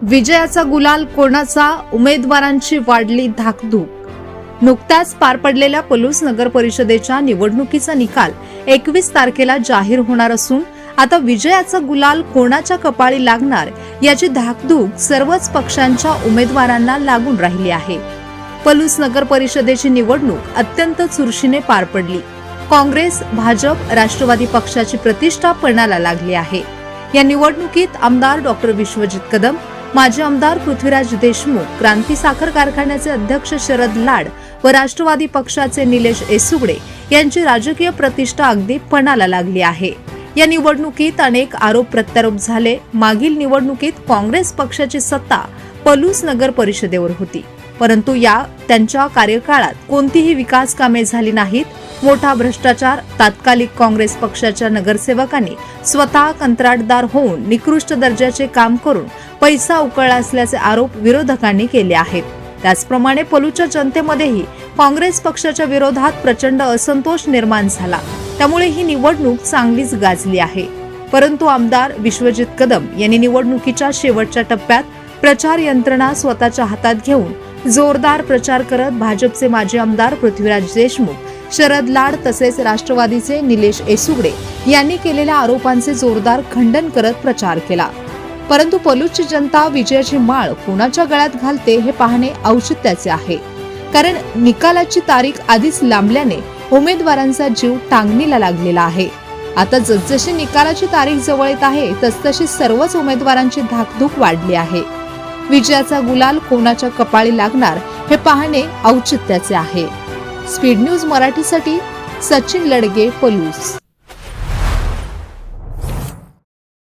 विजयाचा गुलाल कोणाचा, उमेदवारांची वाढली धाकधूक। नुकत्याच पार पडलेल्या पलूस नगर परिषदेच्या निवडणुकीचा निकाल 21 तारखेला जाहीर होणार असून आता विजयाचा गुलाल कोणाच्या कपाळी लागणार याची धाकधूक सर्वच पक्षांच्या उमेदवारांना लागून राहिली आहे। पलूस नगर परिषदेची निवडणूक अत्यंत चुरशीने पार पडली। काँग्रेस, भाजप, राष्ट्रवादी पक्षाची प्रतिष्ठा पणाला लागली आहे। या निवडणुकीत आमदार डॉक्टर विश्वजित कदम, माजी आमदार पृथ्वीराज देशमुख, क्रांती साखर कारखान्याचे अध्यक्ष शरद लाड व राष्ट्रवादी पक्षाचे निलेश एसुगडे यांची राजकीय प्रतिष्ठा अगदी पणाला लागली आहे। या निवडणुकीत अनेक आरोप प्रत्यारोप झाले। मागील निवडणुकीत काँग्रेस पक्षाची सत्ता पलूस नगर परिषदेवर होती, परंतु त्यांच्या कार्यकाळात कोणतीही विकास कामे झाली नाहीत। मोठा भ्रष्टाचार, तात्कालिक काँग्रेस पक्षाच्या नगरसेवकांनी स्वतः कंत्राटदार होऊन निकृष्ट दर्जाचे काम करून पैसा उकळला असल्याचे आरोप विरोधकांनी केले आहेत। त्याचप्रमाणे पलूसच्या जनतेमध्येही काँग्रेस पक्षाच्या विरोधात प्रचंड असंतोष निर्माण झाला। त्यामुळे ही निवडणूक चांगलीच गाजली आहे। परंतु आमदार विश्वजित कदम यांनी निवडणुकीच्या शेवटच्या टप्प्यात प्रचार यंत्रणा स्वतःच्या हातात घेऊन जोरदार प्रचार करत भाजपचे माजी आमदार पृथ्वीराज देशमुख, शरद लाड तसेच राष्ट्रवादीचे निलेश एसुगडे यांनी केलेल्या आरोपांचे जोरदार खंडन करत प्रचार केला। परंतु पलूसची जनता विजयाची माळ कोणाच्या गळ्यात घालते हे पाहणे औचित्याचे आहे, कारण निकालाची तारीख आधीच लांबल्याने उमेदवारांचा जीव टांगणीला लागलेला आहे। आता जसजशी निकालाची तारीख जवळ येत आहे तसतशी सर्वच उमेदवारांची धाकधूक वाढली आहे। विजयाचा गुलाल कोणाच्या कपाळी लागणार हे पाहणे औचित्याचे आहे। स्पीड न्यूज मराठीसाठी सचिन लडगे, पलूस।